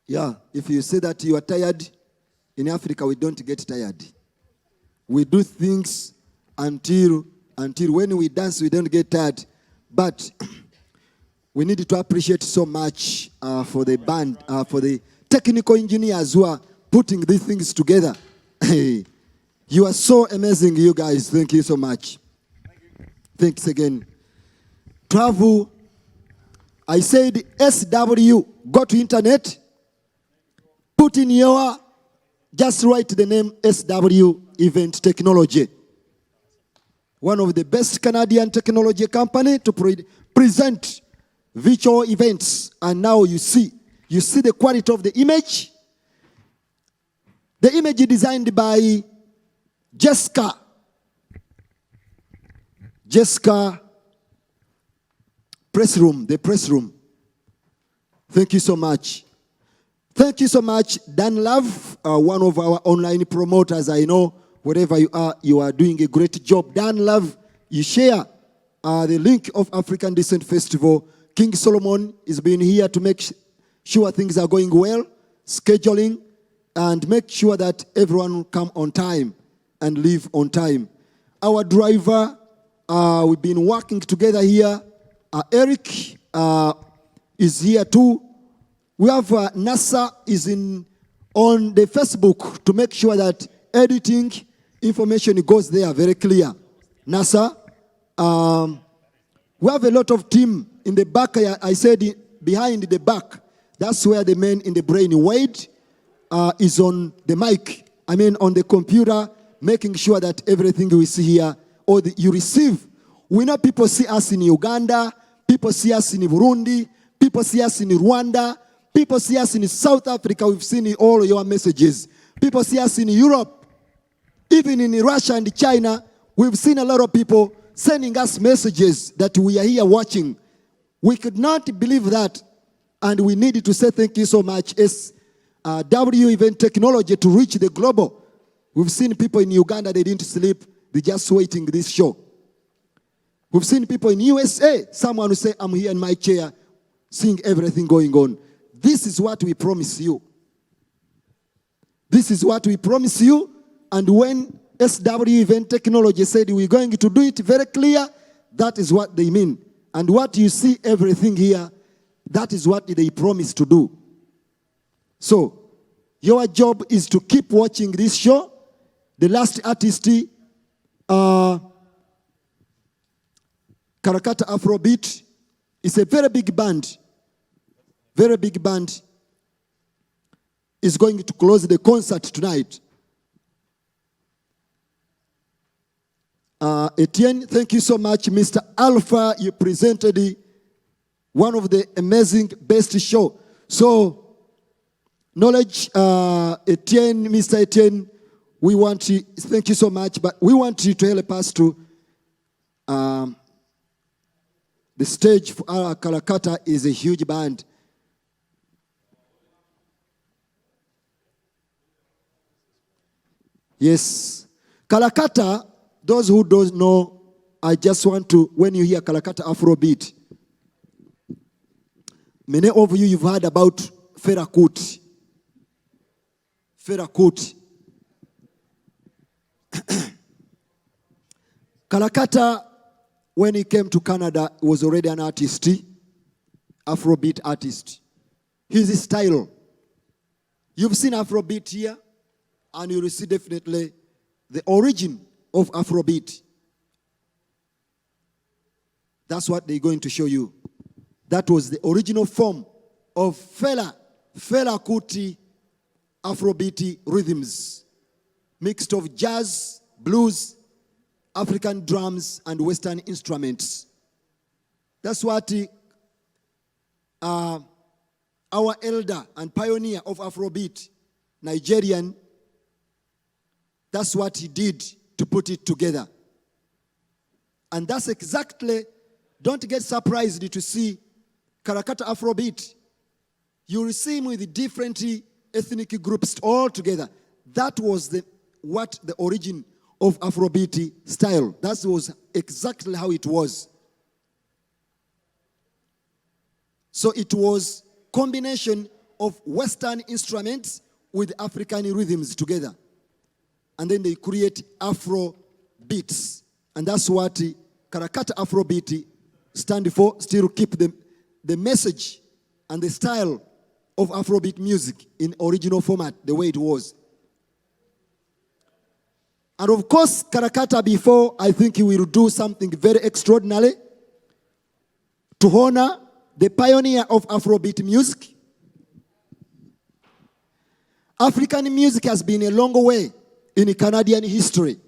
Yeah, if you say that you are tired, in Africa we don't get tired. We do things until when we dance we don't get tired. But we need to appreciate so much for the band, for the technical engineers who are putting these things together. You are so amazing, you guys. Thank you so much. Thanks again. Travel. I said SW. Go to internet. Put in your, just write the name SW Event Technology. One of the best Canadian technology company to present virtual events. And now you see the quality of the image. The image is designed by Jessica Press Room, the press room. Thank you so much. Thank you so much, Dan Love, one of our online promoters. I know wherever you are doing a great job. Dan Love, you share the link of African Descent Festival. King Solomon is being here to make sure things are going well, scheduling, and make sure that everyone come on time and leave on time. Our driver, we've been working together here. Eric is here too. We have NASA is on the Facebook to make sure that editing information goes there very clear. NASA. We have a lot of team in the back. I said behind the back. That's where the man in the brain, Wade, is on the mic. I mean on the computer, making sure that everything we see here, or you receive. We know people see us in Uganda, people see us in Burundi, people see us in Rwanda, people see us in South Africa. We've seen all your messages. People see us in Europe, even in Russia and China. We've seen a lot of people sending us messages that we are here watching. We could not believe that, and we needed to say thank you so much as W Event Technology to reach the global. We've seen people in Uganda, they didn't sleep, they just waiting this show. We've seen people in USA, someone who say, I'm here in my chair, seeing everything going on. This is what we promise you. This is what we promise you. And when SW Event Technology said we're going to do it very clear, that is what they mean. And what you see everything here, that is what they promise to do. So, your job is to keep watching this show. The last artist, Karakata Afrobeat, is a very big band. Very big band is going to close the concert tonight. Etienne, thank you so much. Mr. Alpha, you presented one of the amazing best show. So, Knowledge, Etienne, Mr. Etienne, we want to thank you so much, but we want you to help us to the stage for our Karakata is a huge band. Yes. Karakata, those who don't know, I just want to, when you hear Karakata Afrobeat, many of you've heard about Fela Kuti. Fela Kuti. Karakata, when he came to Canada, was already an artist, Afrobeat artist. His style. You've seen Afrobeat here, and you will see definitely the origin of Afrobeat. That's what they're going to show you. That was the original form of Fela Kuti Afrobeat rhythms, mixed of jazz, blues, African drums, and Western instruments. That's what our elder and pioneer of Afrobeat, Nigerian, that's what he did to put it together. And that's exactly, don't get surprised to see Karakata Afrobeat. You will see him with different ethnic groups all together. That was the origin of Afrobeat style. That was exactly how it was. So it was combination of Western instruments with African rhythms together. And then they create Afro beats. And that's what Karakata Afrobeat stand for, still keep the message and the style of Afrobeat music in original format, the way it was. And of course, Karakata before, I think he will do something very extraordinary to honor the pioneer of Afrobeat music. African music has been a long way in Canadian history.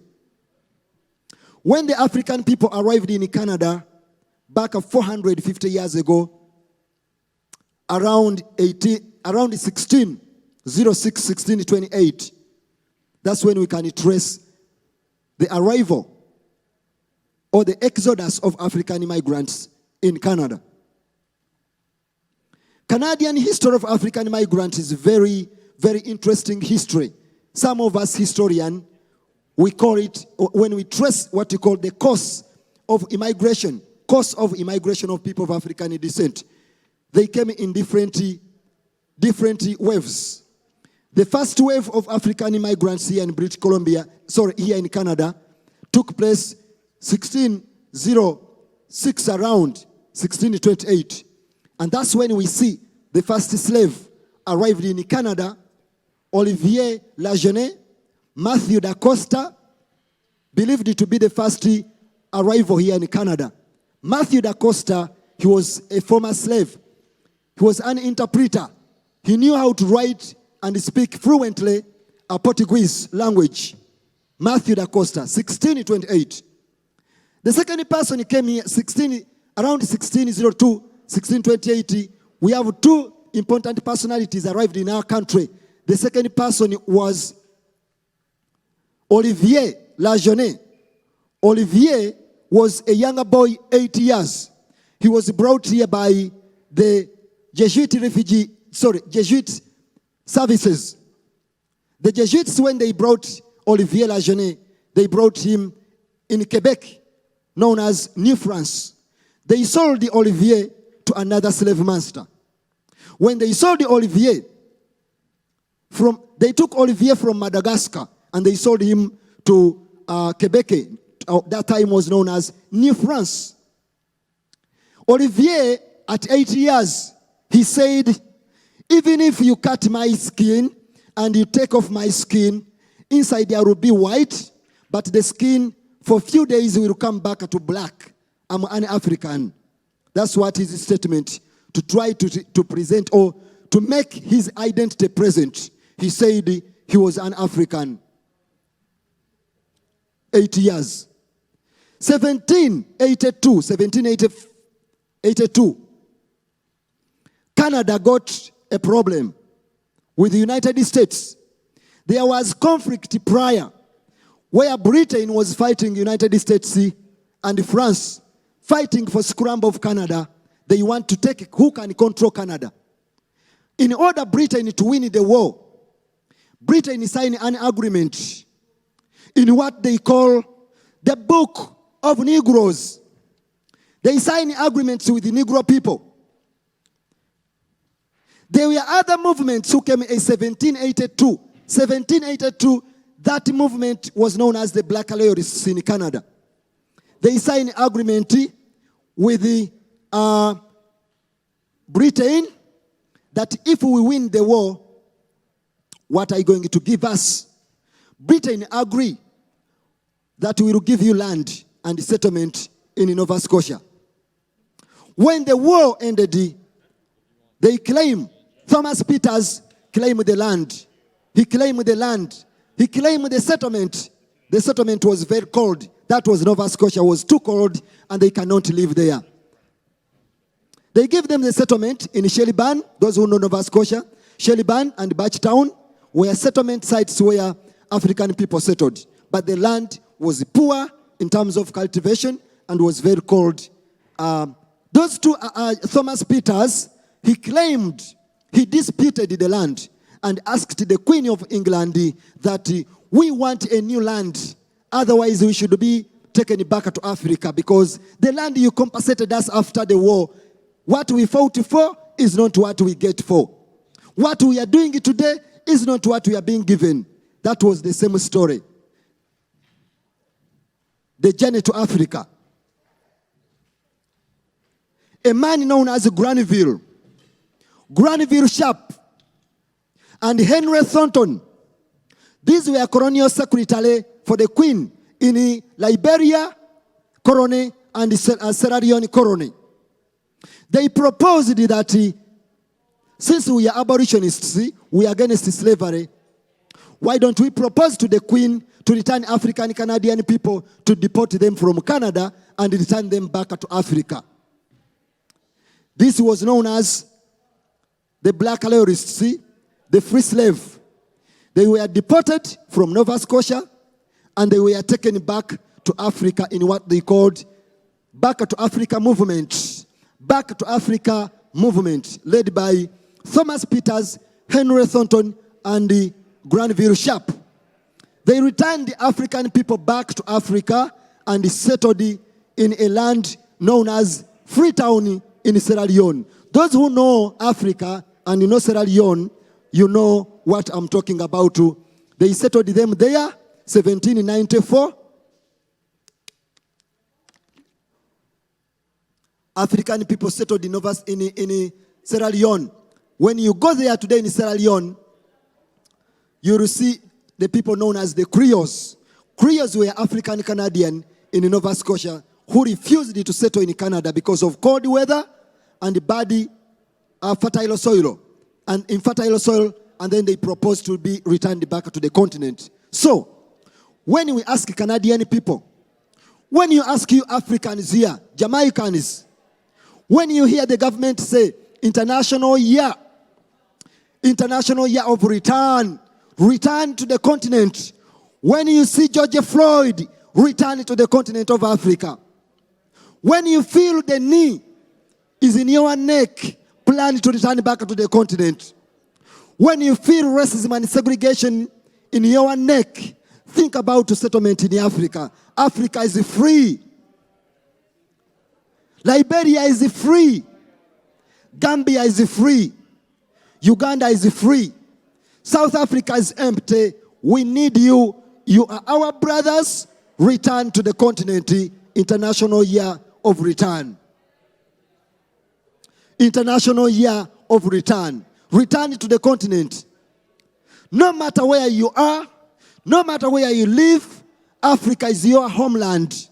When the African people arrived in Canada back 450 years ago, around 1606, 1628, that's when we can trace the arrival or the exodus of African migrants in Canada. Canadian history of African migrants is very, very interesting history. Some of us historians, we call it, when we trace what you call the course of immigration of people of African descent, they came in different waves. The first wave of African migrants here in British Columbia, here in Canada, took place 1606 around 1628. And that's when we see the first slave arrived in Canada, Olivier Lajeunesse, Matthew da Costa, believed to be the first arrival here in Canada. Matthew da Costa, he was a former slave. He was an interpreter. He knew how to write and speak fluently a Portuguese language. Matthew da Costa, 1628. The second person came here around 1602, 1628. We have two important personalities arrived in our country. The second person was Olivier Lajeunesse. Olivier was a younger boy, 8 years. He was brought here by the Jesuit services. The Jesuits, when they brought Olivier Lajeunesse, they brought him in Quebec, known as New France. They sold the Olivier to another slave master. When they sold the Olivier, they took Olivier from Madagascar and they sold him to Quebec. That time was known as New France. Olivier, at 8 years, he said, even if you cut my skin and you take off my skin, inside there will be white, but the skin for a few days will come back to black. I'm an African. That's what his statement, to try to present or to make his identity present. He said he was an African. 8 years. 1782, Canada got a problem with the United States. There was conflict prior where Britain was fighting United States and France, fighting for scramble of Canada. They want to take who can control Canada. In order Britain to win the war, Britain signed an agreement in what they call the Book of Negroes. They signed agreements with the Negro people. There were other movements who came in 1782. 1782, that movement was known as the Black Loyalists in Canada. They signed agreement with the Britain that if we win the war, what are you going to give us? Britain agreed that we will give you land and settlement in Nova Scotia. When the war ended, they claim, Thomas Peters claimed the land. He claimed the land. He claimed the settlement. The settlement was very cold. That was Nova Scotia, was too cold, and they cannot live there. They gave them the settlement in Shellyburne, those who know Nova Scotia. Shellyburne and Batchtown were settlement sites where African people settled. But the land was poor in terms of cultivation and was very cold. Those two, Thomas Peters, he claimed, he disputed the land and asked the Queen of England that we want a new land. Otherwise, we should be taken back to Africa because the land you compensated us after the war, what we fought for is not what we get for. What we are doing today is not what we are being given. That was the same story. The journey to Africa. A man known as Granville Sharp, and Henry Thornton. These were colonial secretary for the Queen in Liberia colony and Sierra Leone colony. They proposed that since we are abolitionists, we are against slavery, why don't we propose to the Queen to return African Canadian people, to deport them from Canada and return them back to Africa? This was known as the Black Loyalists, the free slave. They were deported from Nova Scotia and they were taken back to Africa in what they called Back to Africa movement. Back to Africa movement led by Thomas Peters, Henry Thornton, and Granville Sharp. They returned the African people back to Africa and settled in a land known as Freetown in Sierra Leone. Those who know Africa and you know Sierra Leone, you know what I'm talking about. They settled them there, 1794. African people settled in Sierra Leone. When you go there today in Sierra Leone, you will see the people known as the Creoles. Creoles were African Canadian in Nova Scotia who refused to settle in Canada because of cold weather and bad fertile soil. And infertile soil, and then they proposed to be returned back to the continent. So, when we ask Canadian people, when you ask you Africans here, Jamaicans, when you hear the government say international year of return to the continent. When you see George Floyd, return to the continent of Africa. When you feel the knee is in your neck, plan to return back to the continent. When you feel racism and segregation in your neck, think about settlement in Africa. Africa is free. Liberia is free. Gambia is free. Uganda is free. South Africa is empty. We need you. You are our brothers. Return to the continent. International year of return. International year of return. Return to the continent. No matter where you are, no matter where you live, Africa is your homeland.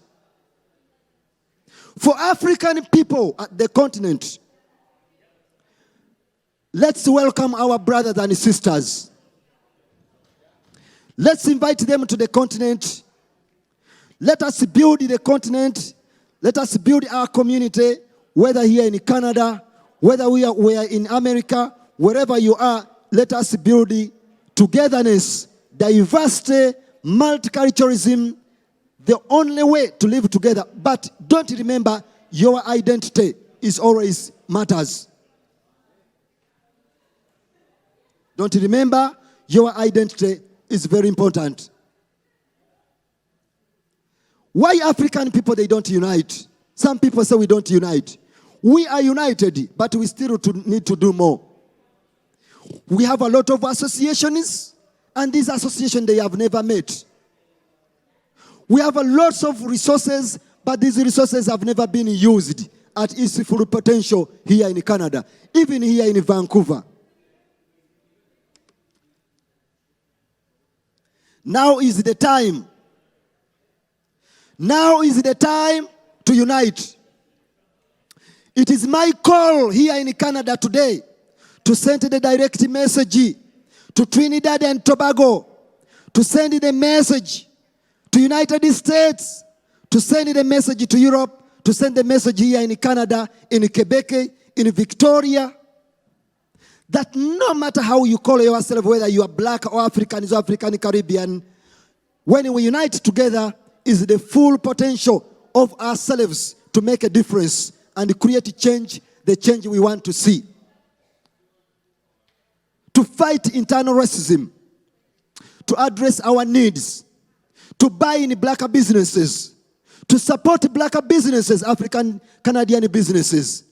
For African people at the continent, let's welcome our brothers and sisters. Let's invite them to the continent. Let us build the continent. Let us build our community, whether here in Canada, whether we are in America, wherever you are. Let us build togetherness, diversity, multiculturalism, the only way to live together. But don't remember, your identity is always matters. Don't remember, your identity is very important. Why African people, they don't unite? Some people say we don't unite. We are united, but we still need to do more. We have a lot of associations, and these associations, they have never met. We have a lot of resources, but these resources have never been used at its full potential here in Canada, even here in Vancouver. Now is the time. Now is the time to unite. It is my call here in Canada today to send the direct message to Trinidad and Tobago, to send the message to United States, to send the message to Europe, to send the message here in Canada, in Quebec, in Victoria, that no matter how you call yourself, whether you are black or African, or African Caribbean, when we unite together is the full potential of ourselves to make a difference and create change, the change we want to see. To fight internal racism, to address our needs, to buy in black businesses, to support black businesses, African Canadian businesses.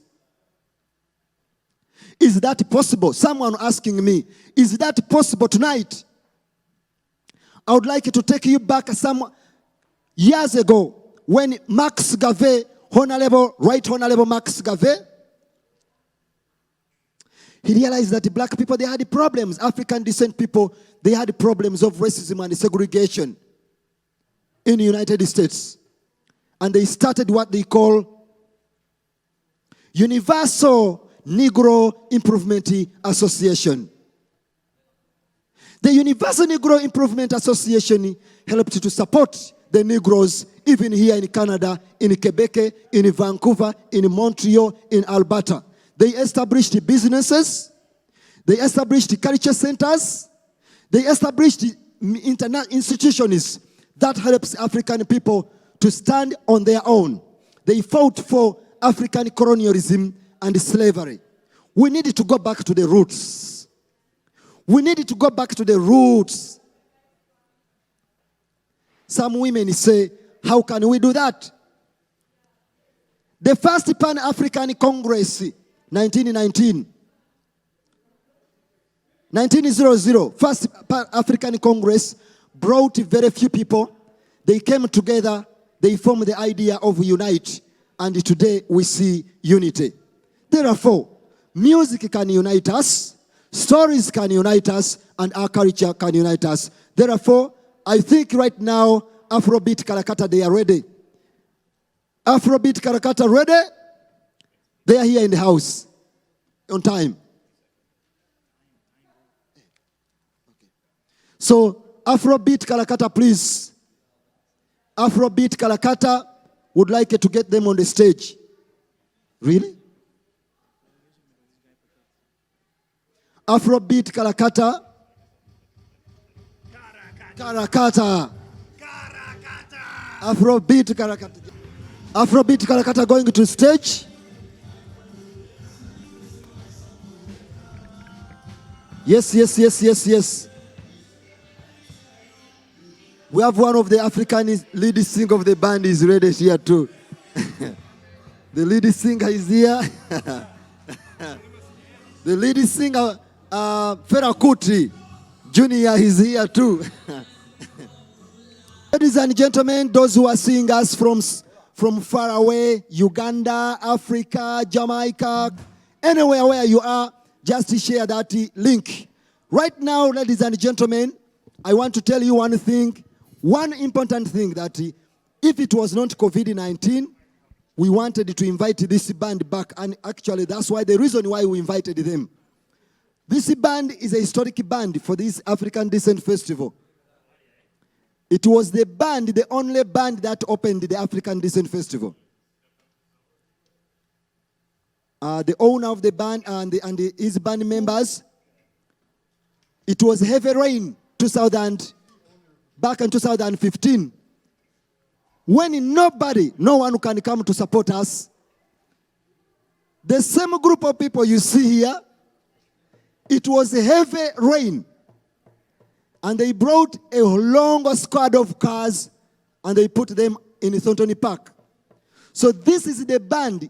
Is that possible? Someone asking me, is that possible tonight? I would like to take you back some years ago when Max Garvey, Right Honorable Max Garvey, he realized that the black people, they had problems. African descent people, they had problems of racism and segregation in the United States. And they started what they call Universal Negro Improvement Association. The Universal Negro Improvement Association helped to support the Negroes even here in Canada, in Quebec, in Vancouver, in Montreal, in Alberta. They established businesses, they established culture centers, they established institutions that helps African people to stand on their own. They fought for African colonialism and slavery. We need to go back to the roots. We need to go back to the roots. Some women say, how can we do that? The first Pan-African Congress, 1900, first Pan-African Congress brought very few people. They came together, they formed the idea of unite, and today we see unity. Therefore, music can unite us, stories can unite us, and our culture can unite us. Therefore, I think right now, Afrobeat Karakata, they are ready. Afrobeat Karakata ready? They are here in the house on time. So, Afrobeat Karakata, please. Afrobeat Karakata would like to get them on the stage. Really? Afrobeat Karakata. Karakata. Afrobeat Karakata. Afrobeat Karakata going to stage. Yes. We have one of the African lead singer of the band is ready here too. The lead singer is here. The lead singer, Ferakuti Junior is here too. Ladies and gentlemen, those who are seeing us from far away, Uganda, Africa, Jamaica, anywhere where you are, just share that link. Right now, ladies and gentlemen, I want to tell you one thing, one important thing, that if it was not COVID-19, we wanted to invite this band back, and actually that's why the reason why we invited them. This band is a historic band for this African Descent Festival. It was the band, the only band that opened the African Descent Festival. The owner of the band and his band members, it was heavy rain back in 2015. When no one can come to support us. The same group of people you see here, it was a heavy rain. And they brought a long squad of cars and they put them in Thornton Park. So this is the band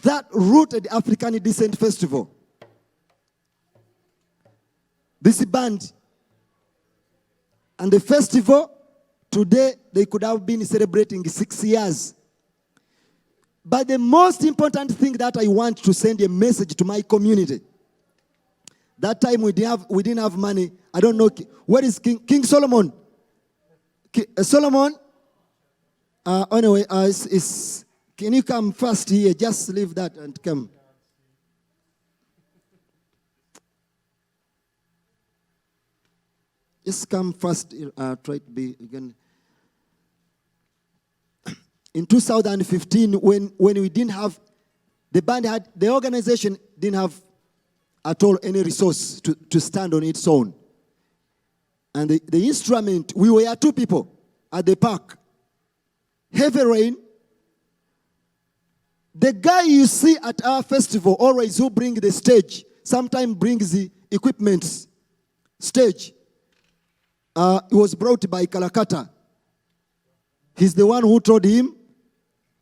that rooted the African Descent Festival. This band and the festival, today they could have been celebrating 6 years. But the most important thing that I want to send a message to my community. That time we didn't have money. I don't know. Where is King Solomon? Solomon? Anyway, can you come first here? Just leave that and come. Just come first. Try to be again. In 2015, when we didn't have, the organization didn't have at all any resource to stand on its own. And the instrument, we were 2 people at the park. Heavy rain. The guy you see at our festival, always who bring the stage, sometimes brings the equipment stage. It was brought by Kalakata. He's the one who told him,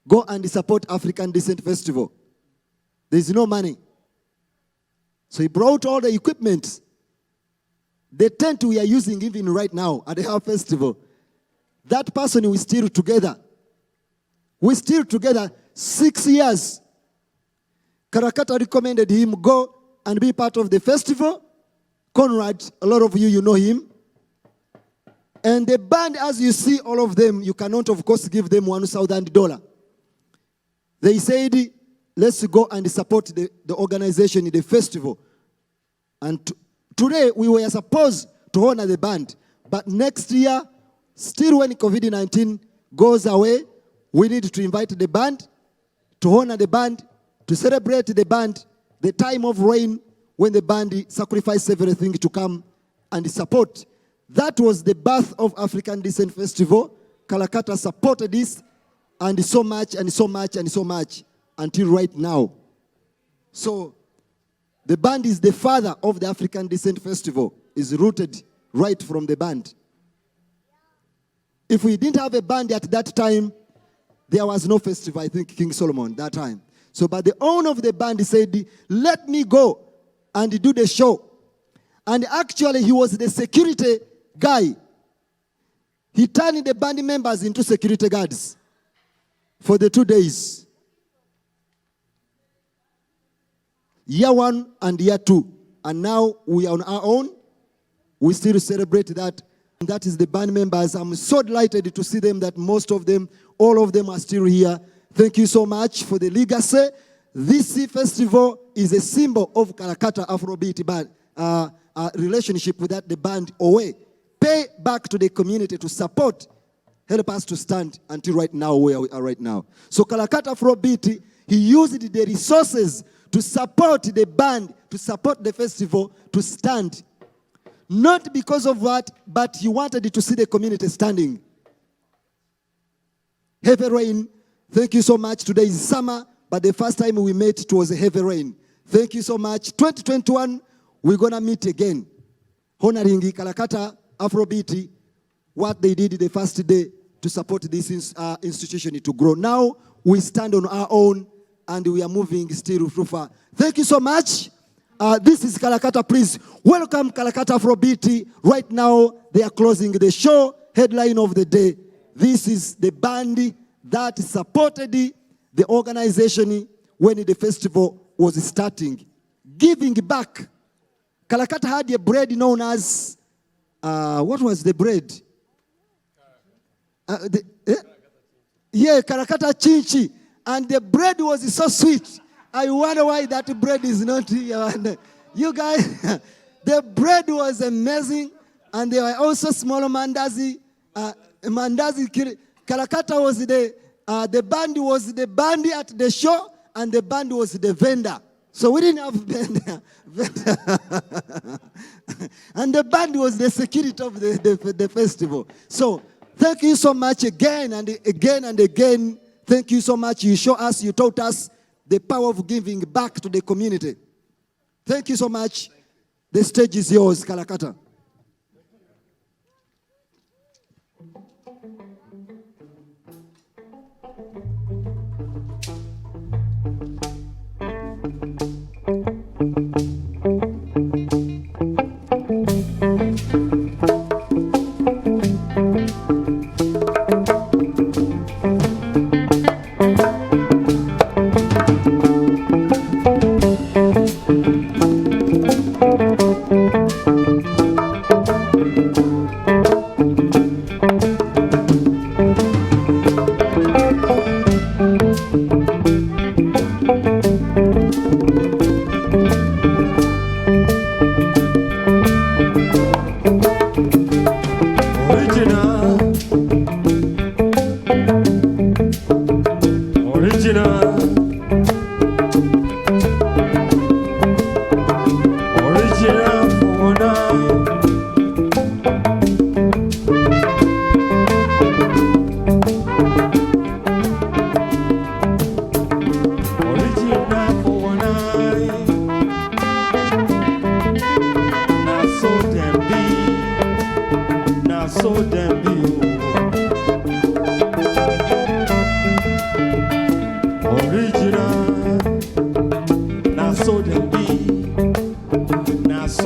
go and support African Descent Festival. There's no money. So he brought all the equipment. The tent we are using even right now at the Harp Festival, that person we still together. We still together 6 years. Karakata recommended him go and be part of the festival. Conrad, a lot of you know him. And the band, as you see, all of them, you cannot, of course, give them $1,000. They said, let's go and support the organization in the festival. And today, we were supposed to honor the band. But next year, still when COVID-19 goes away, we need to invite the band, to honor the band, to celebrate the band, the time of rain, when the band sacrificed everything to come and support. That was the birth of African Descent Festival. Kalakata supported this, and so much, and so much, and so much, until right now. So, the band is the father of the African Descent Festival, is rooted right from the band. If we didn't have a band at that time, there was no festival, I think, King Solomon, that time. So, but the owner of the band said, let me go and do the show. And actually, he was the security guy. He turned the band members into security guards for the 2 days. Year 1 and year 2. And now we are on our own. We still celebrate that. And that is the band members. I'm so delighted to see them, that most of them, all of them are still here. Thank you so much for the legacy. This festival is a symbol of Kalakata Afrobeat band, relationship with that the band Owe. Pay back to the community to support, help us to stand until right now where we are right now. So Kalakata Afrobeat, he used the resources to support the band, to support the festival, to stand. Not because of what, but he wanted to see the community standing. Heavy rain, thank you so much. Today is summer, but the first time we met, it was a heavy rain. Thank you so much. 2021, we're going to meet again. Honoring Kalakata Afrobeat, what they did the first day to support this institution to grow. Now, we stand on our own, and we are moving still through far. Thank you so much. This is Kalakata, please. Welcome Kalakata Afrobeat. Right now, they are closing the show. Headline of the day. This is the band that supported the organization when the festival was starting. Giving back. Kalakata had a bread known as, what was the bread? Kalakata Chinchi. And the bread was so sweet. I wonder why that bread is not here. You guys, the bread was amazing. And there were also small mandazi. Kalakata was the band was the band at the show, and the band was the vendor. So we didn't have vendor. And the band was the security of the festival. So thank you so much again and again and again. Thank you so much. You show us, you taught us the power of giving back to the community. Thank you so much. The stage is yours, Kalakata.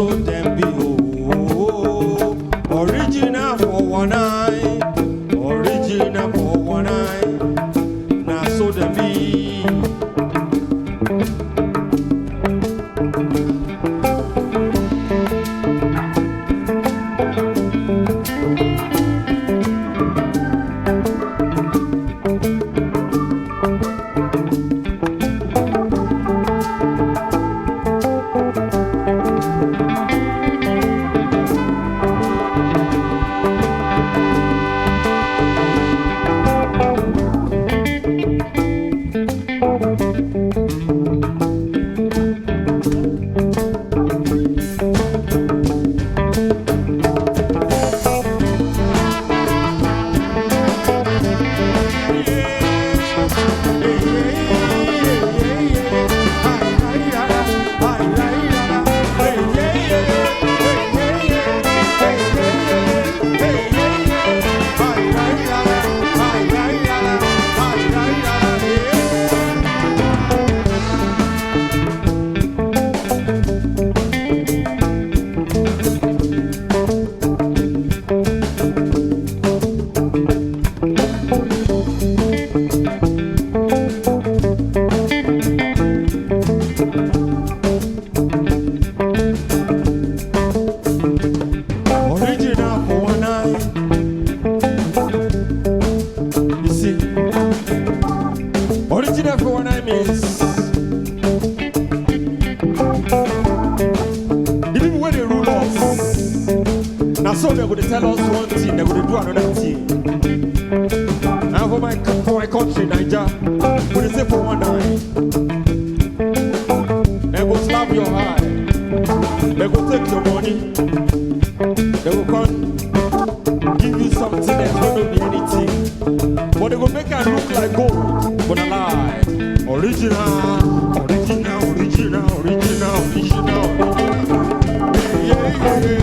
so them be oh, original for one eye, original for one eye, now so them be. Original for one I means the people where they rule us. Now so they're going to tell us one thing, they're going to do another thing. And for my country, Niger, when they say for one eye, they will slap your eye, they will take your money, they will come give you something that's going to be anything. But they will make it look like gold, but a lie. Original, original, original, original, original. Yeah, yeah, yeah.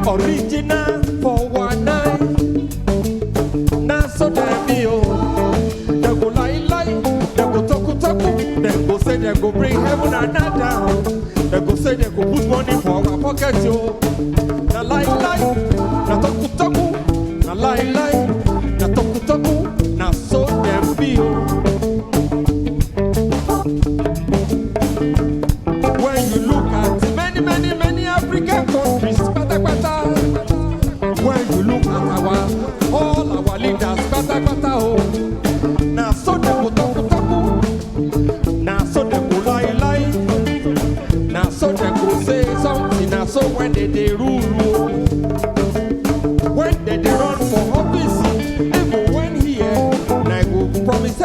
Original for one night. Now so damn you. They go lie, they go talk, they go say they go bring heaven and earth down. They go say they go put money for our pocket yo. Na lie, na talk, na lie, na talk, na so damn you. When you look at many African countries, when you look at all our leaders, oh, now so they go talk, now so they go lie, now so they go say something, now so when they rule, when they run for office, even when he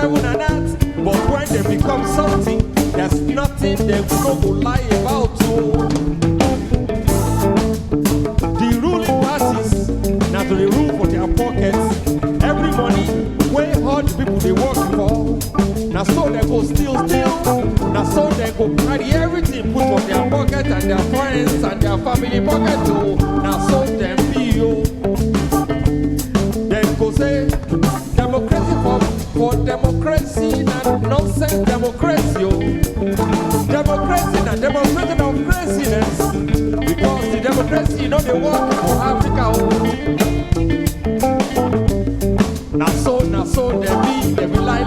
7 and that. But when they become something, there's nothing they go lie about. Oh. The ruling classes, now to the rule for their pockets. Every money, way all the people they work for. Now so they go steal. Now so they go carry everything put on their pocket and their friends and their family pocket. Oh. Now so them be oh. Then go say democracy for democracy, not nonsense democracy. Oh. Democracy, not demonstration of craziness. Because the democracy, you know, they work for Africa. Oh. Now so, they be lie,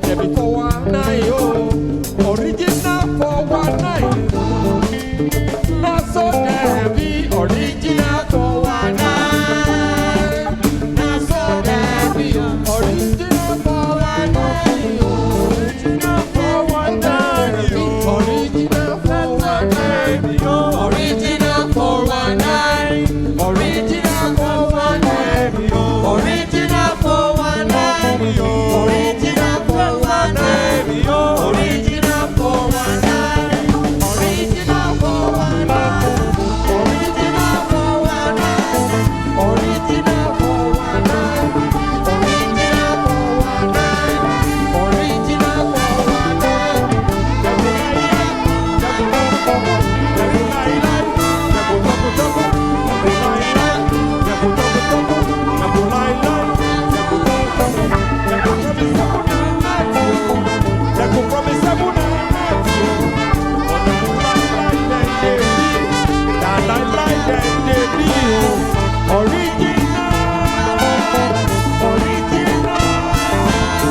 they be 419, oh. Original 419. Now so they be original 419. Now so they be original 419, oh. Original 419, oh. Original 419, oh. Original 419, original 419, oh. Original 419, oh. Original 419, oh. Original 419,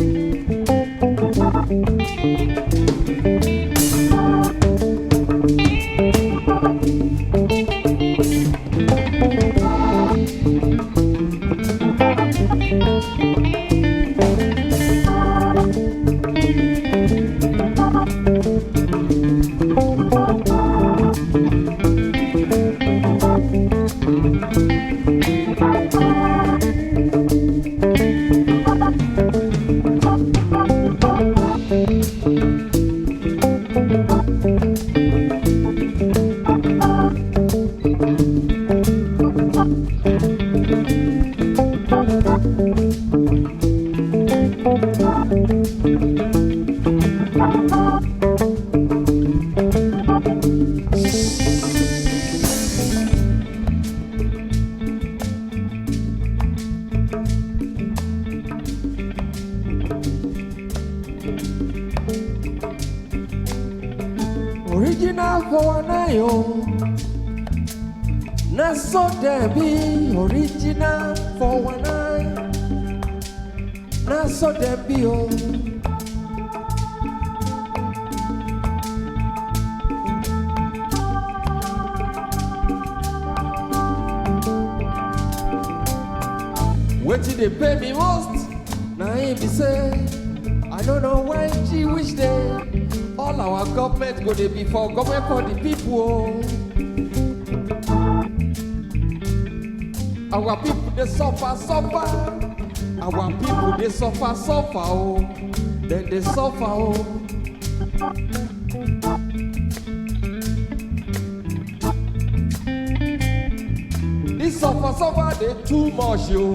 original 419, original 419, original 419, original 419, oh. Now so there be original 419. Now so there be oh. Wetin dey pay me most? Now he be say, I don't know when she wish day. All our government go dey be for government for the people. Oh. Our people they suffer. Our people they suffer. Oh. Then they suffer. Oh. This suffer they too much yo.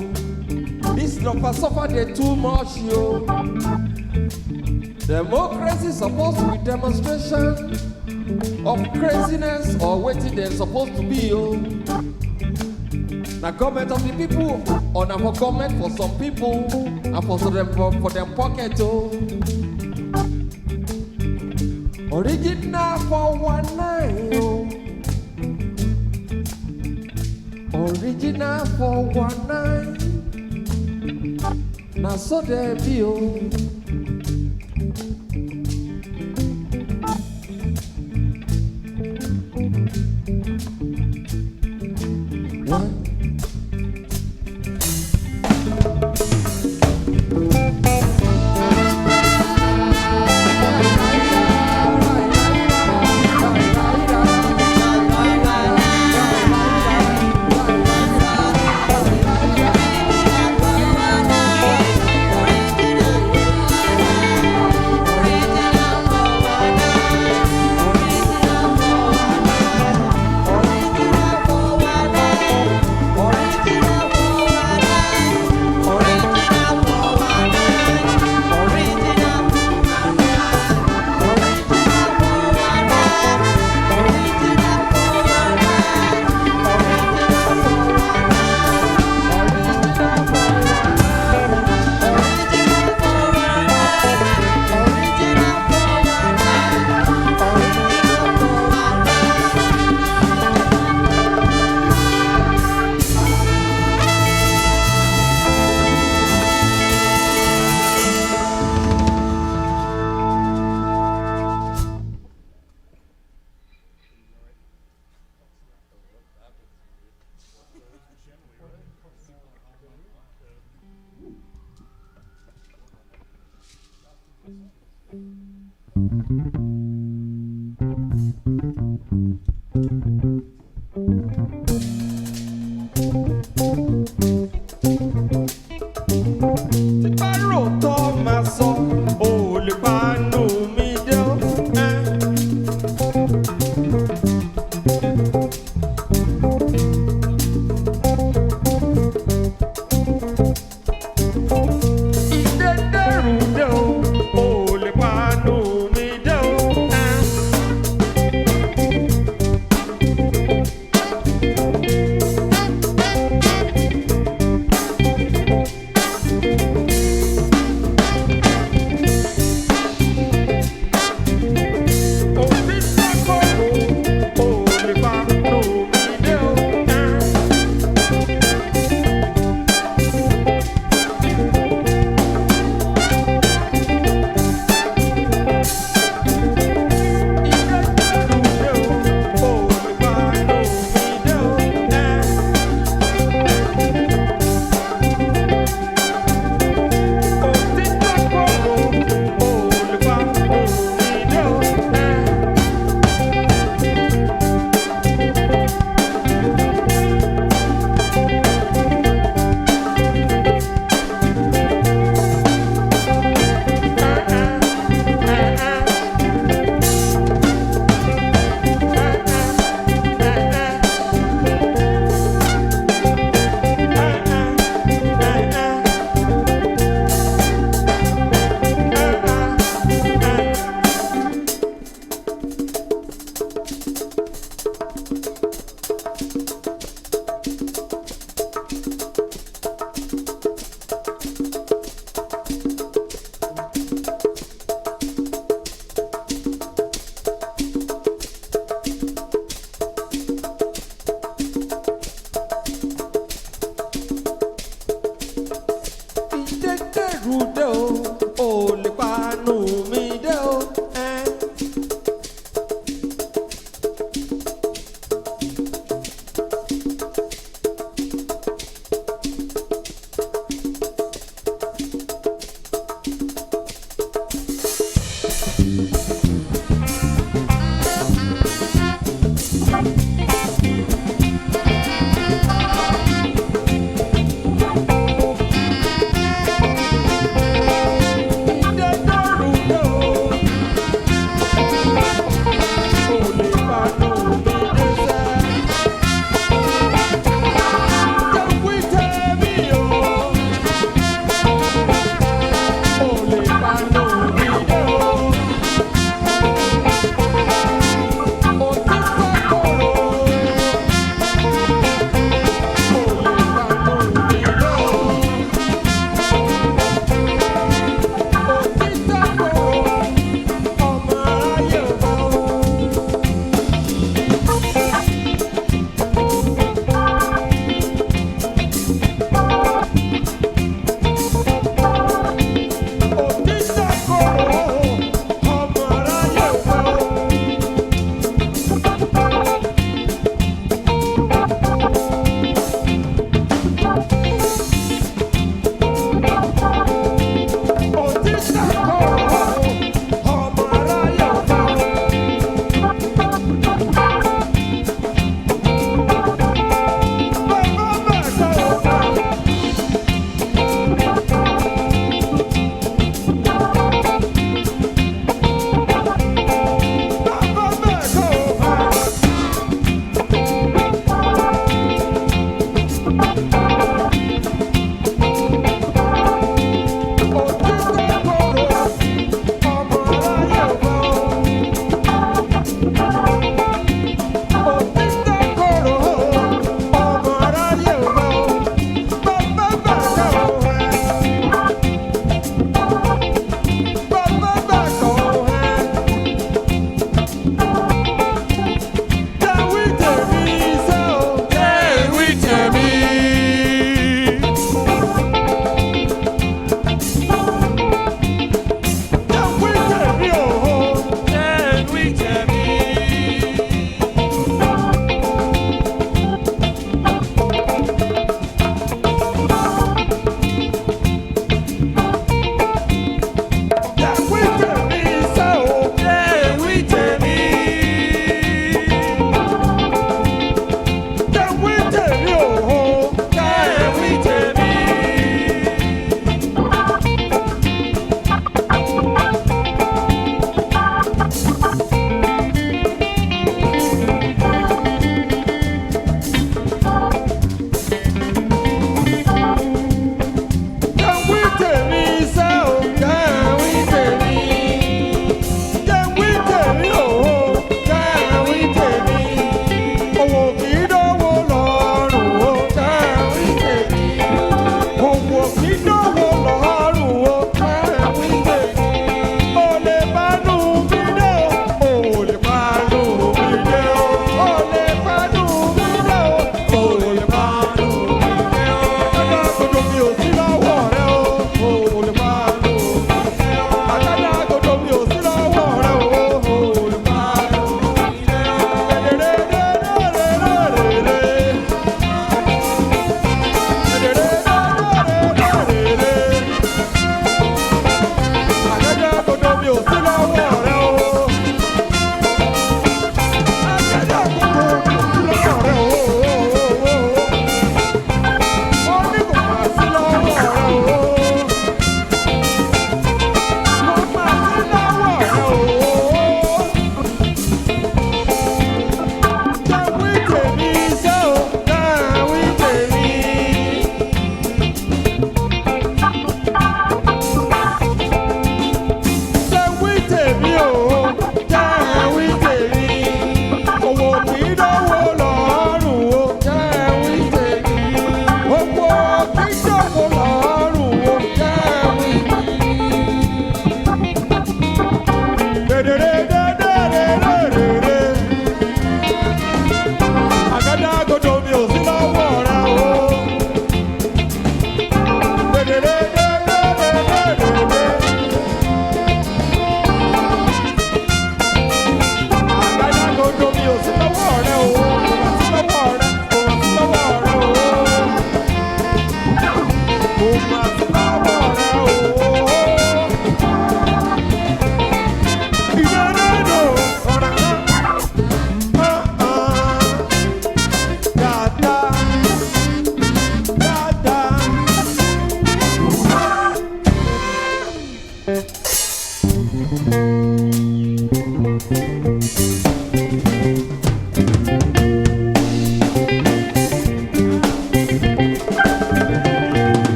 This suffer they too much yo. Democracy is supposed to be demonstration of craziness or waiting they're supposed to be. Oh. Now government of the people or now for government for some people and for them pocket. Oh. Original 419. Oh. Original 419. Now so there be. Oh.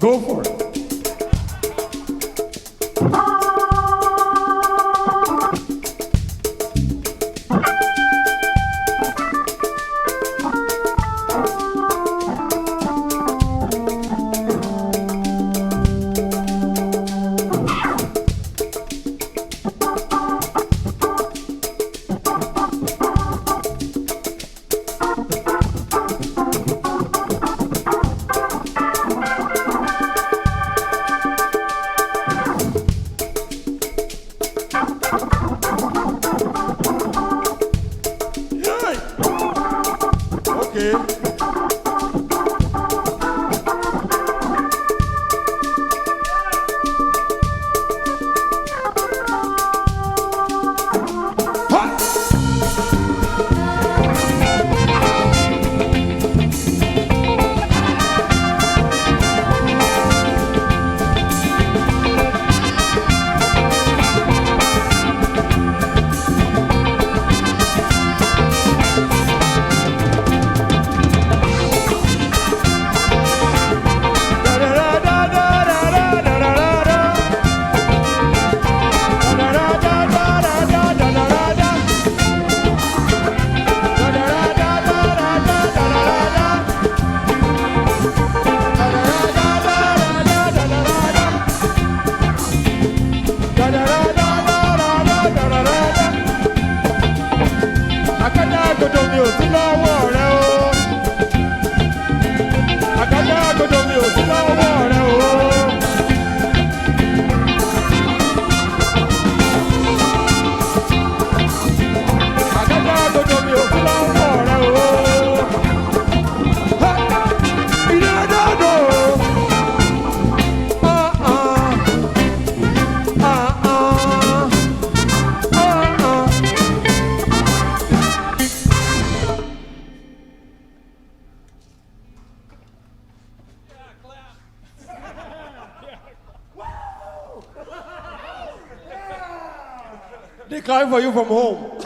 Go for it. They climb for you from home.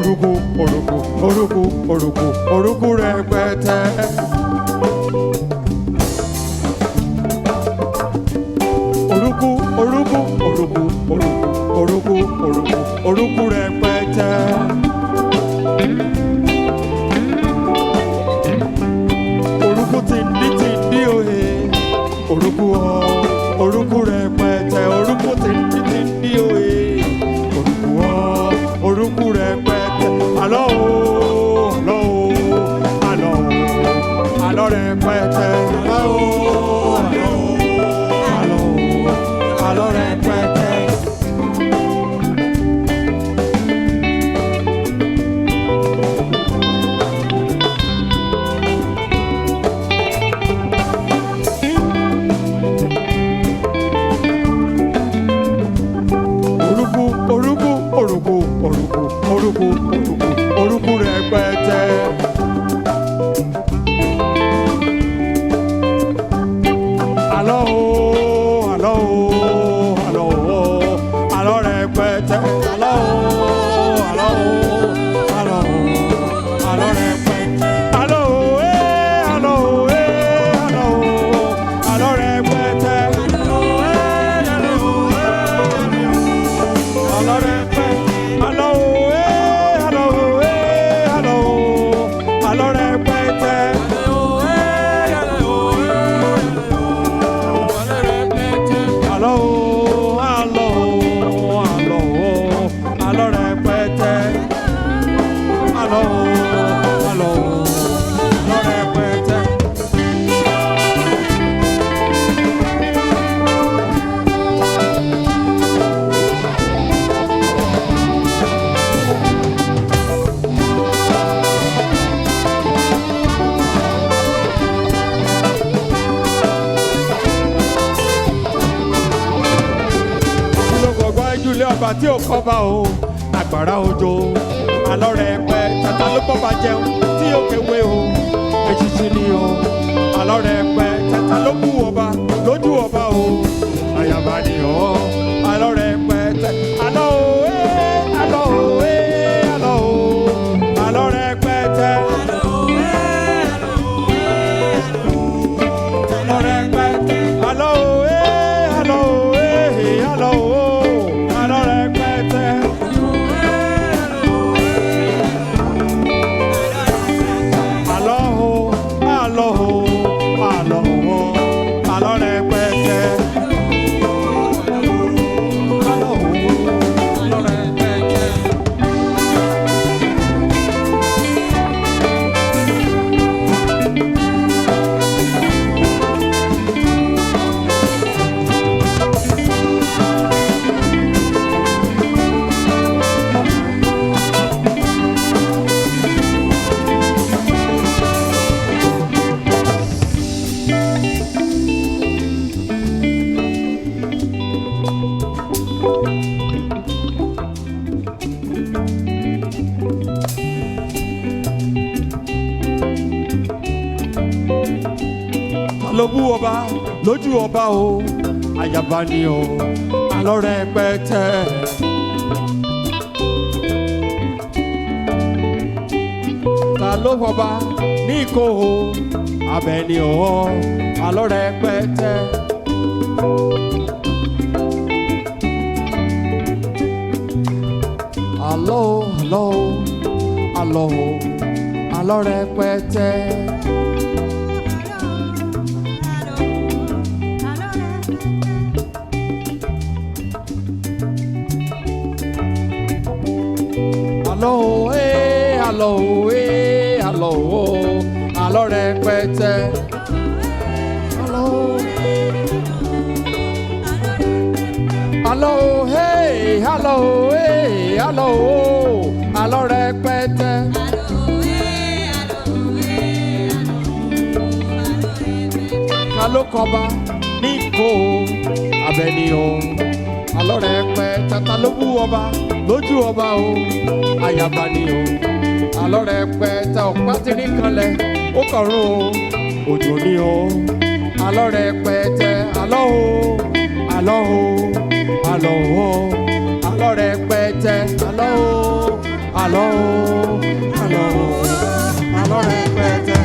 orúkú orúkú orúkú orúkú orúkú rẹpẹtẹ. Orúkú orúkú orúkú orúkú orúkú orúkú orúkú rẹpẹtẹ. Orúkú tìǹdí òye orúkú orúkú rẹpẹtẹ orúkú tìǹdí òye orúkú orúkú rẹpẹtẹ. Àlọ́ o àlọ́ o àlọ́ o àlọ́ rẹpẹtẹ. Àlọ́ o àlọ́ o àlọ́ o àlọ́ rẹpẹtẹ. Orúkú orúkú orúkú orúkú orúkú rẹpẹtẹ. Àlọ́ o àlọ́ o àlọ́ o àlọ́ rẹpẹtẹ. Àlọ́ o àlọ́ o àlọ́ o àlọ́ rẹpẹtẹ. Àlọ́ o àlọ́ o àlọ́ o àlọ́ rẹpẹtẹ. Ọba tí ò kọ́ba o àgbàrá òjò àlọ́ rẹpẹ tata ló bọ́ba jẹun tí ó kéwé o èṣìṣì ni o àlọ́ rẹpẹ tata ló bú ọba lójú ọba o àyàbá ni o àlọ́ rẹpẹ tẹ àlọ́ o àlọ́ o àlọ́ o àlọ́ rẹpẹ tẹ àlọ́ rẹpẹ tẹ àlọ́ o àlọ́ o àlọ́ o. Ló bú ọba lójú ọba o àyàbá ni o àlọ́ rẹpẹtẹ. Ta ló fọba ní Ìkòhò Abẹ́ni o àlọ́ rẹpẹtẹ. Àlọ́ àlọ́ àlọ́ àlọ́ rẹpẹtẹ. Àlọ́ àlọ́ àlọ́ àlọ́ rẹpẹtẹ. Àlọ́ àlọ́ àlọ́ àlọ́ àlọ́ rẹpẹtẹ. Ta ló kọba ní Ìkòhò Abẹ́ni o àlọ́ rẹpẹtẹ. Ta ló bú ọba lójú ọba o àyàbá ni o àlọ́ rẹpẹtẹ. Ọ̀pá ti ní kanlẹ̀ ó kọ̀run o òjò ni o àlọ́ rẹpẹtẹ. Àlọ́ o àlọ́ o àlọ́ o àlọ́ rẹpẹtẹ. Àlọ́ o Hello, hello, hello, rẹpẹtẹ.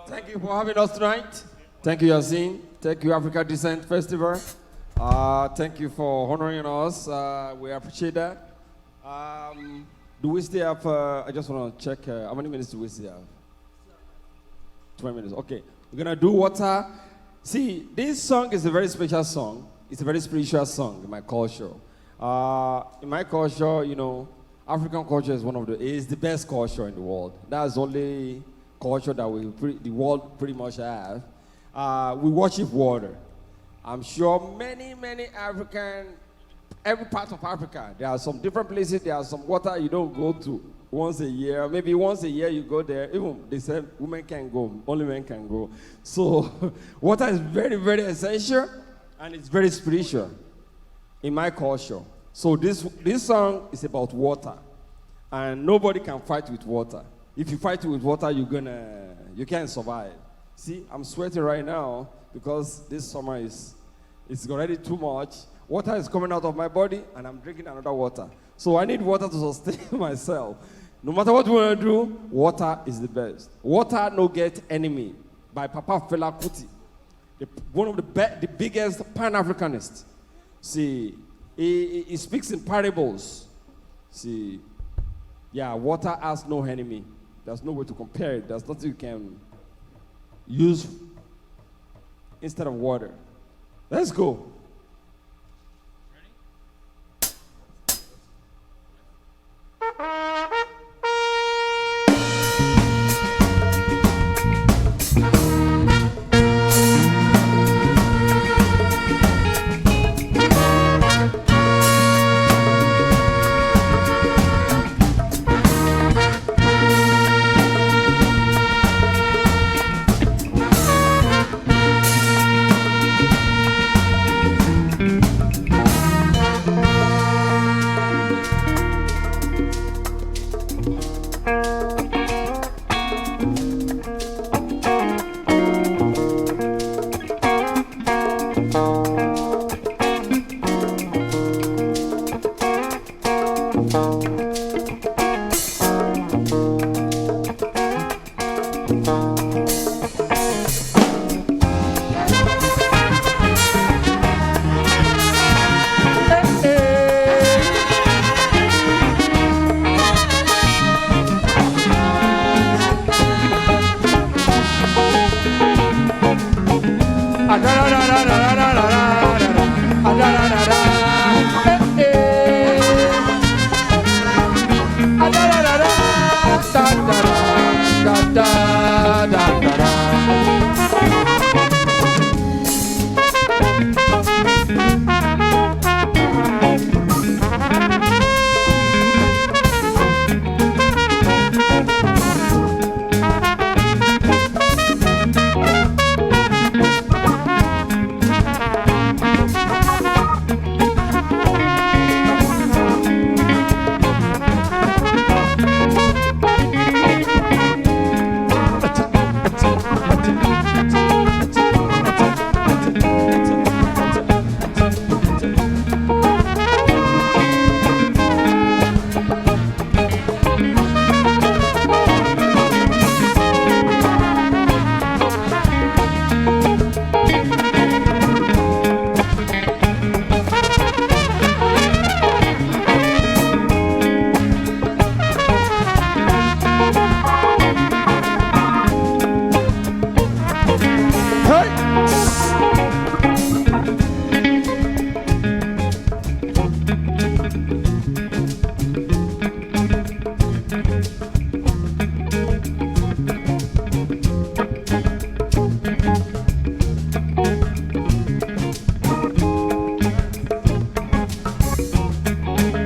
Thank you for having us tonight. Thank you, Yasin. Thank you, Africa Descent Festival. Thank you for honoring us. We appreciate that. Do we still have, I just want to check, how many minutes do we still have? 20 minutes, okay. We're going to do water. See, this song is a very special song. It's a very spiritual song in my culture. In my culture, you know, African culture is the best culture in the world. That's only culture that the world pretty much have. We worship water. I'm sure many every part of Africa, there are some different places, there are some water you don't go to once a year. Maybe once a year you go there. Even they say women can't go, only men can go. So water is very, very essential and it's very spiritual in my culture. So this song is about water. And nobody can fight with water. If you fight with water, you can't survive. See, I'm sweating right now because this summer it's already too much. Water is coming out of my body and I'm drinking another water. So I need water to sustain myself. No matter what we want to do, water is the best. Water no get enemy by Papa Fela Kuti, one of the biggest Pan-Africanists. See, he speaks in parables. See, yeah, water has no enemy. There's no way to compare it. There's nothing you can use instead of water. Let's go.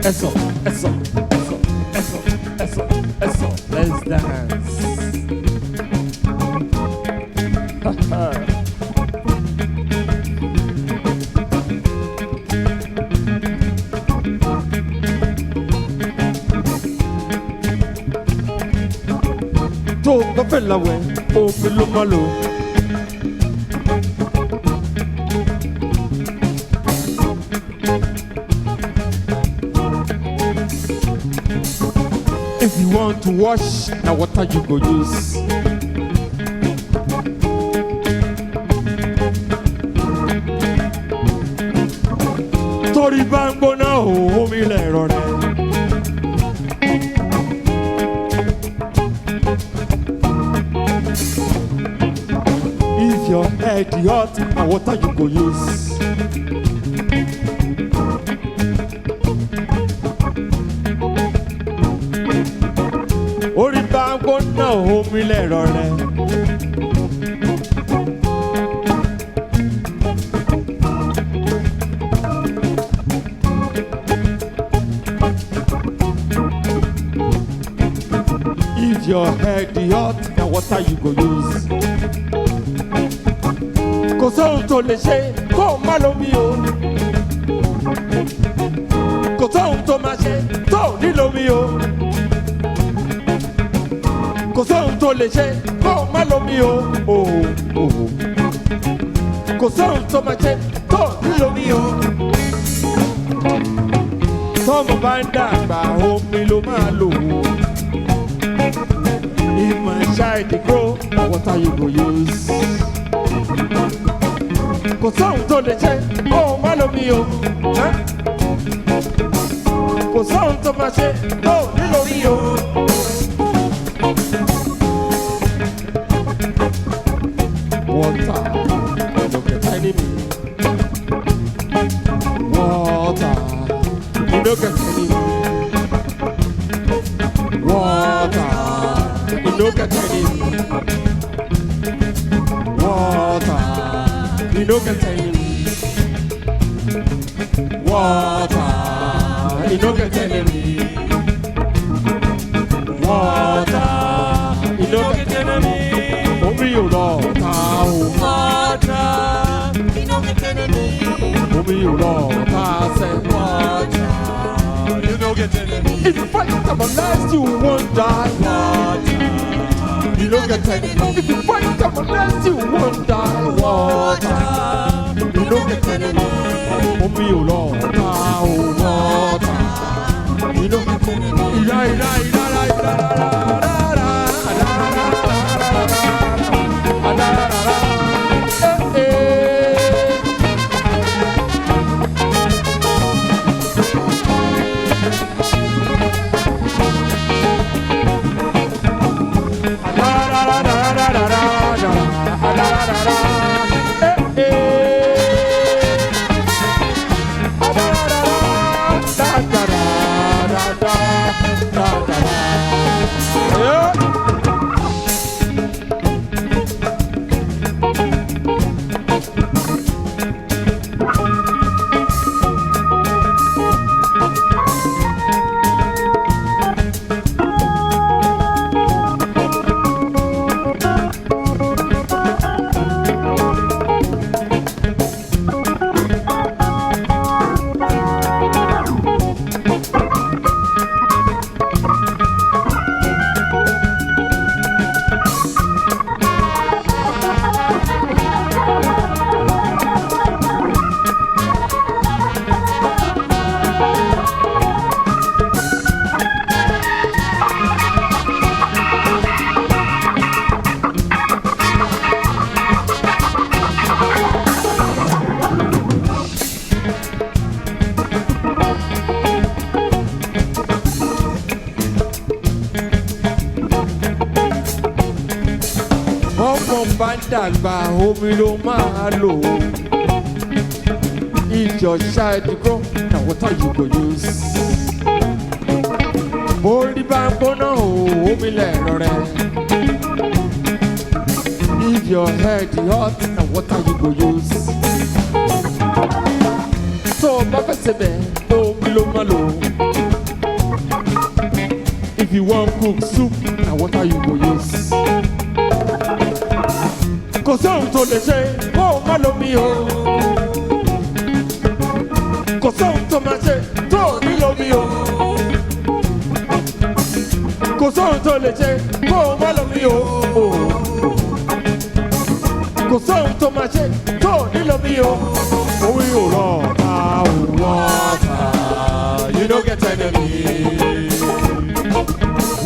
Eso, eso, eso, eso, eso, eso. Let's dance. Tó bá fẹ́ làwẹ̀, omi ló máa lò. If you want to wash, now water you go use. Torí bá ń gbóná omi lẹ̀rọ rẹ̀. If your head hot, now water you go use. Orí bá ń gbóná omi lẹ̀rọ rẹ̀. If your head hot, na water you go use. Kò sóhun tó lè ṣe kó o má lómi o. Kò sóhun tó máa ṣe tó ò ní lómi o. Kò sóhun tó lè ṣe kó o má lómi o. Kò sóhun tó máa ṣe tó ò ní lómi o. Tọ́mọ bá ń dàgbà omi ló máa lò ó. If my child dey grow, na water you go use. Kò sóhun tó lè ṣe kó o má lómi o. Kò sóhun tó máa ṣe tó ò ní lómi o. Water, you no get enemy. Water, you no get enemy. Water, you no get enemy. Water, you no get enemy. Water, you no get enemy. Water, you no get enemy. Omi yóò lọ ta o. Water, you no get enemy. Omi yóò lọ ta sẹ́. Water, you no get enemy. If you fight them unless you won't die. Water, You don't get enemy. If you fight them unless you won't die. Water, you don't get enemy. Omi yóò lọ ta o. Water, you don't get enemy. Ira ira ira ira ira ira ira. Bá dàgbà omi ló máa lò. If your child grow, na water you go use. Bórí bá ń gbóná omi lẹ̀rọ rẹ̀. If your head hot, na water you go use. Tó o bá fẹ́ sebẹ̀, omi ló máa lò. you want cook soup, na water you go use. Kò sóhun tó lè ṣe kó o má lómi o. Kò sóhun tó máa ṣe tó o ní lómi o. Kò sóhun tó lè ṣe kó o má lómi o. Kò sóhun tó máa ṣe tó o ní lómi o. Orí ò rọ̀ water, you no get enemy.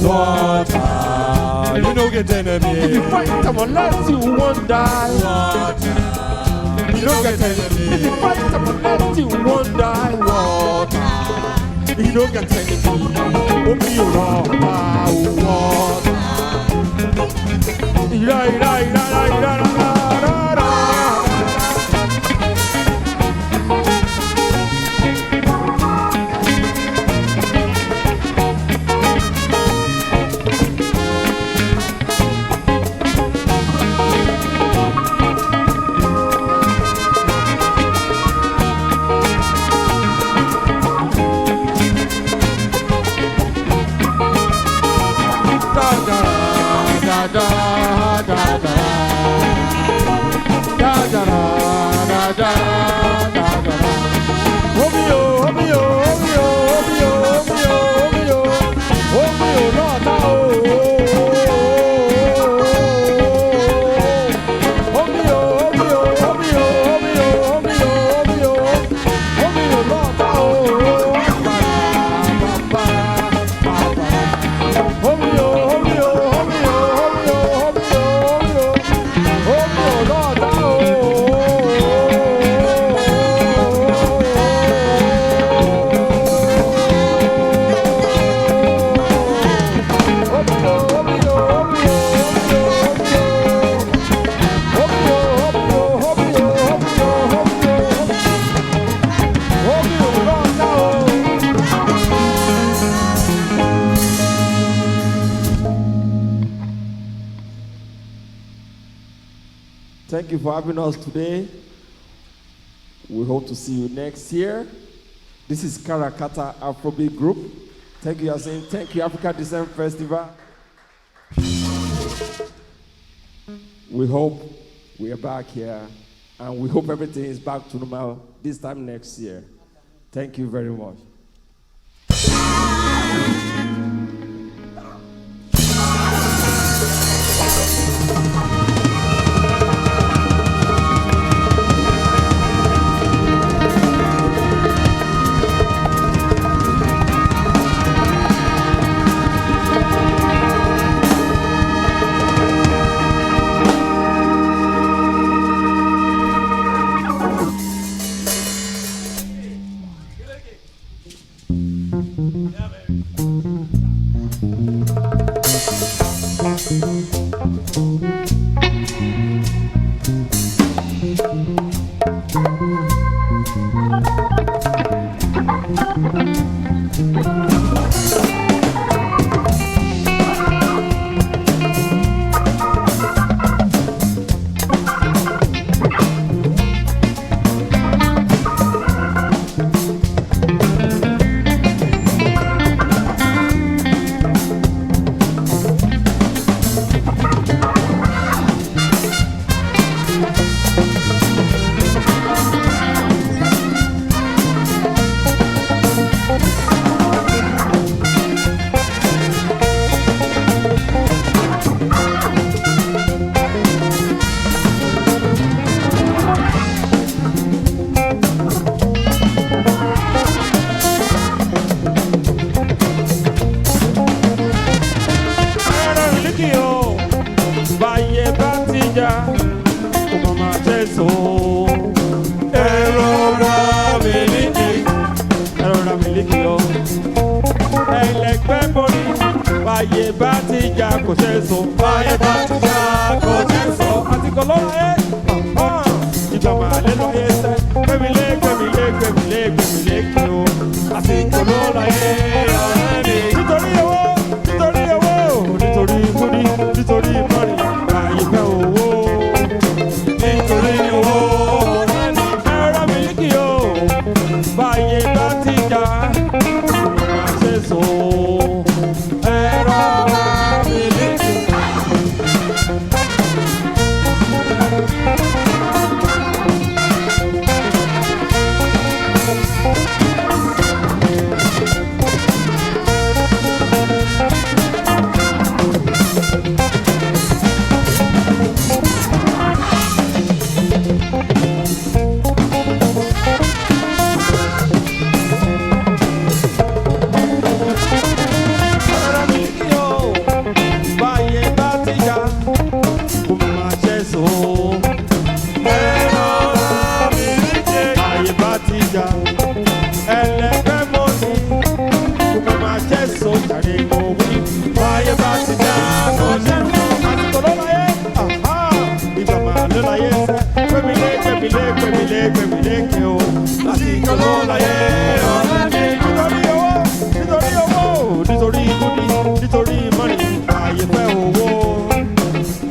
Water, you no get enemy. If you fight them unless you won't die. Water, you no get enemy. If you fight them unless you won't die. Water, you no get enemy. Omi ò rọ̀ water. Ira ira ira ira ira ira. Thank you for having us today. We hope to see you next year. This is Karakata Afrobeat Group. Thank you, Yasin. Thank you, Africa December Festival. We hope we are back here, and we hope everything is back to normal this time next year. Thank you very much. Báyé bá ti jà kò ṣe é sọ. Báyé bá ti jà kò ṣe é sọ. Àsìkò lọ́rọ̀ ẹ̀ ìgbà máa lé lọ́yẹ sẹ́. Gbẹ̀mílé gbẹ̀mílé gbẹ̀mílé gbẹ̀mílé kí o. Àsìkò lọ́rọ̀ ẹ̀ ọ̀rẹ́ mi. Nítorí owó nítorí múni nítorí mọ́ni báyé fẹ́ owó. Nítorí owó ẹ̀rọ mi kí o. Báyé bá ti jà kò máa ṣe é sọ. Elememoni, kumema cheso charingo wi. Baye batida mojano, asikolola ye. Aha, ibama lola ye. Kwemile keo. Asikolola ye. Nítorí money, ayé fẹ́ owó.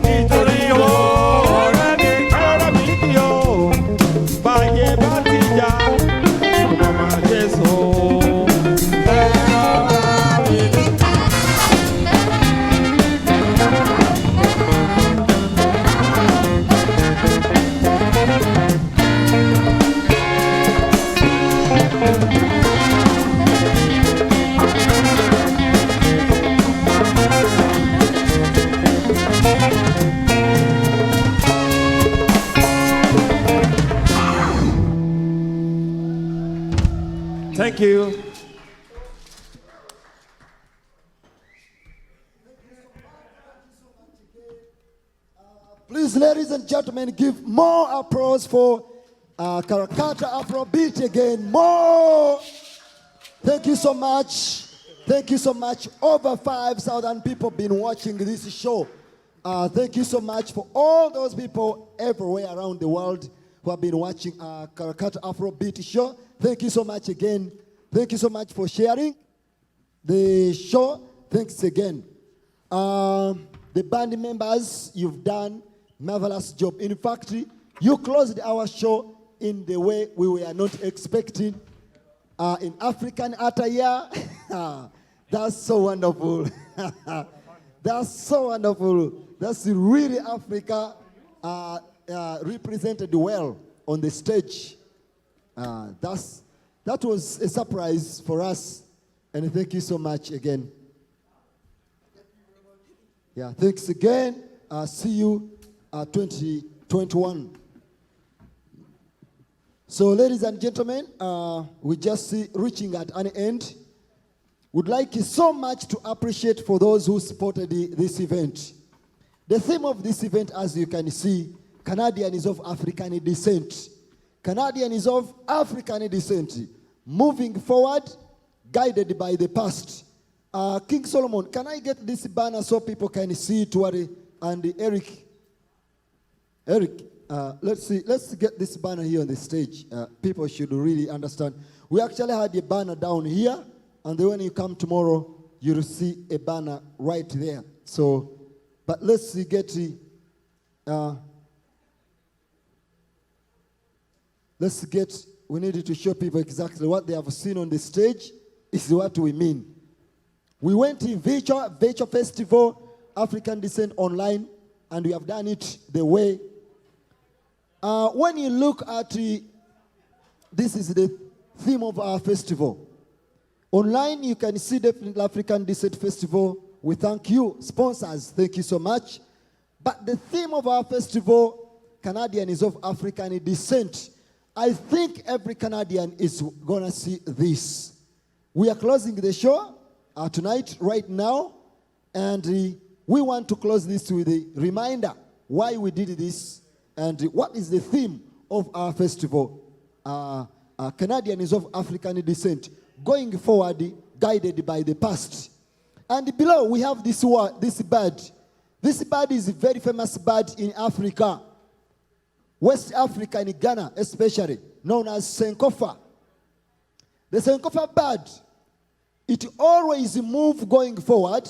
Nítorí owó, ọ̀rẹ́ mi, ayọ̀rẹ́ mi ní o. Báyé bá ti jà, kò máa jẹ́ so. Thank you. Please, ladies and gentlemen, give more applause for Karakata Afrobeat again. More. Thank you so much. Thank you so much. Over 5,000 people been watching this show. Thank you so much for all those people everywhere around the world who have been watching Karakata Afrobeat show. Thank you so much again. Thank you so much for sharing the show. Thanks again. The band members, you've done marvelous job. In fact, you closed our show in the way we were not expecting. In African attire. That's so wonderful. That's so wonderful. That's really Africa represented well on the stage. That was a surprise for us. And thank you so much again. Yeah, thanks again. See you 2021. So, ladies and gentlemen, we just reaching at an end. Would like so much to appreciate for those who supported this event. The theme of this event, as you can see, Canadian is of African descent. Canadian is of African descent. Moving forward, guided by the past. King Solomon, can I get this banner so people can see it? And Eric, let's get this banner here on the stage. People should really understand. We actually had a banner down here, and then when you come tomorrow, you'll see a banner right there. So, but let's get we needed to show people exactly what they have seen on the stage is what we mean. We went in virtual festival, African Descent online, and we have done it the way. When you look at this is the theme of our festival. Online, you can see definitely African Descent Festival. We thank you, sponsors. Thank you so much. But the theme of our festival, Canadian is of African descent. I think every Canadian is going to see this. We are closing the show tonight, right now, and we want to close this with a reminder why we did this and what is the theme of our festival. Canadian is of African descent, going forward, guided by the past. And below, we have this bird. This bird is a very famous bird in Africa. West Africa, in Ghana especially, known as Sankofa. The Sankofa bird, it always moves going forward,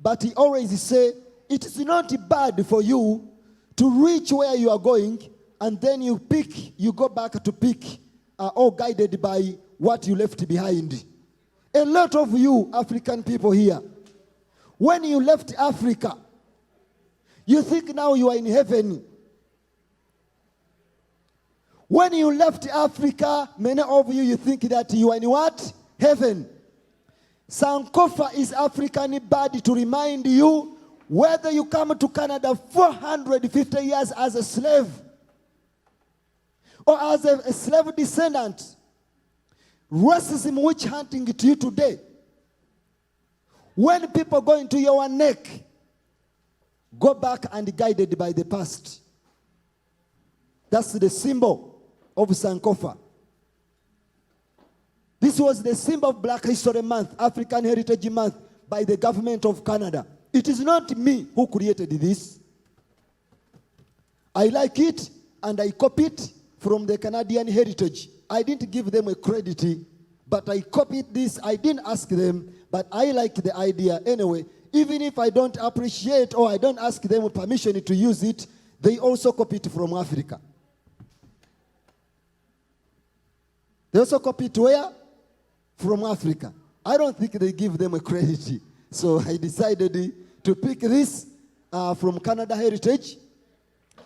but he always say, it is not bad for you to reach where you are going, and then you go back to pick, all guided by what you left behind. A lot of you African people here, when you left Africa, you think now you are in heaven. When you left Africa, many of you think that you are in what? Heaven. Sankofa is African bird to remind you whether you come to Canada 450 years as a slave or as a slave descendant. Racism, witch hunting to you today. When people go into your neck, go back and guided by the past. That's the symbol of Sankofa. This was the symbol of Black History Month, African Heritage Month, by the government of Canada. It is not me who created this. I like it and I copied it from the Canadian heritage. I didn't give them a credit, but I copied this. I didn't ask them, but I like the idea anyway. Even if I don't appreciate or I don't ask them permission to use it, they also copy it from Africa. They also copy it where? From Africa. I don't think they give them a credit. So I decided to pick this from Canada Heritage.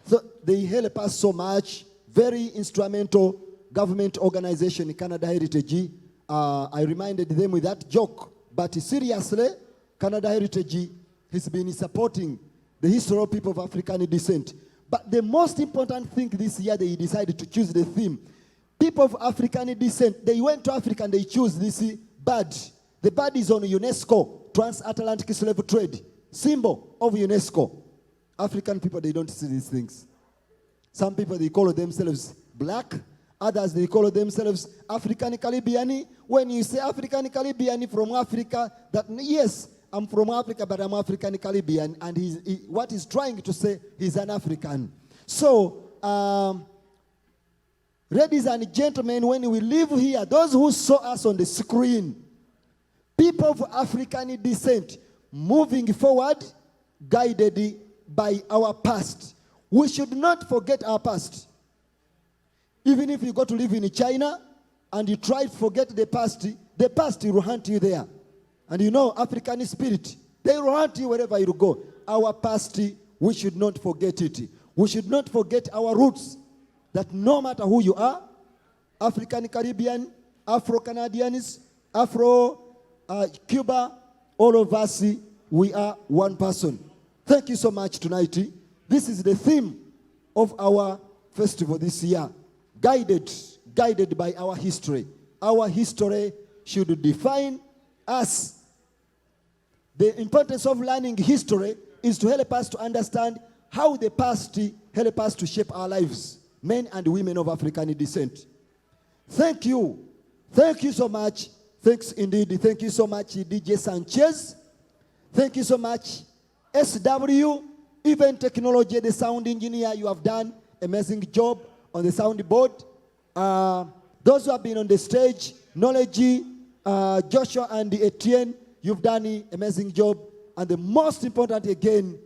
So they help us so much. Very instrumental government organization, Canada Heritage. I reminded them with that joke. But seriously, Canada Heritage has been supporting the history of people of African descent. But the most important thing this year, they decided to choose the theme. People of African descent, they went to Africa and they chose this bird. The bird is on UNESCO, Transatlantic Slave Trade, symbol of UNESCO. African people, they don't see these things. Some people, they call themselves black. Others, they call themselves African Caribbean. When you say African Caribbean from Africa, that yes, I'm from Africa, but I'm African Caribbean. And what he's trying to say, he's an African. So, ladies and gentlemen, when we live here, those who saw us on the screen, people of African descent, moving forward, guided by our past. We should not forget our past. Even if you go to live in China and you try to forget the past will hunt you there. And you know, African spirit, they will hunt you wherever you go. Our past, we should not forget it. We should not forget our roots. That no matter who you are, African Caribbean, Afro-Canadians, Cuba, all of us, we are one person. Thank you so much tonight. This is the theme of our festival this year. Guided by our history. Our history should define us. The importance of learning history is to help us to understand how the past help us to shape our lives. Men and women of African descent. Thank you. Thank you so much. Thanks indeed. Thank you so much, DJ Sanchez. Thank you so much, SW, Event Technology, the sound engineer. You have done amazing job on the soundboard. Those who have been on the stage, Knowledge, Joshua and Etienne, you've done an amazing job. And the most important, again,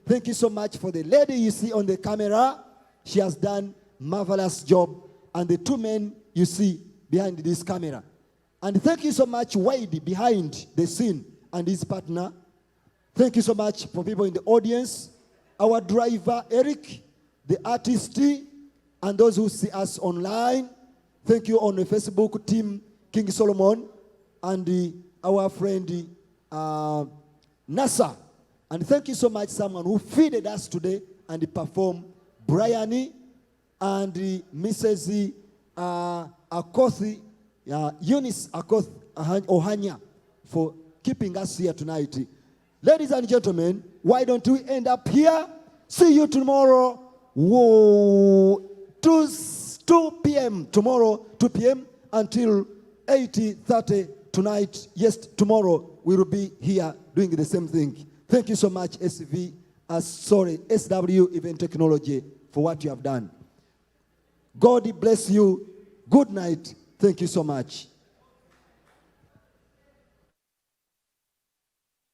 thank you so much for the lady you see on the camera. She has done marvelous job. And the two men you see behind this camera. And thank you so much, Wade, behind the scene, and his partner. Thank you so much for people in the audience. Our driver, Eric, the artist, and those who see us online. Thank you on the Facebook team, King Solomon, and our friend, Nasa. And thank you so much, someone who feeded us today and performed, Brian, and Mrs. Akothi, Eunice Akoth Ohanya, for keeping us here tonight. Ladies and gentlemen, why don't we end up here? See you tomorrow, 2 p.m. Tomorrow, 2 p.m. until 8:30 tonight. Yes, tomorrow we will be here doing the same thing. Thank you so much, SW Event Technology, for what you have done. God bless you. Good night. Thank you so much.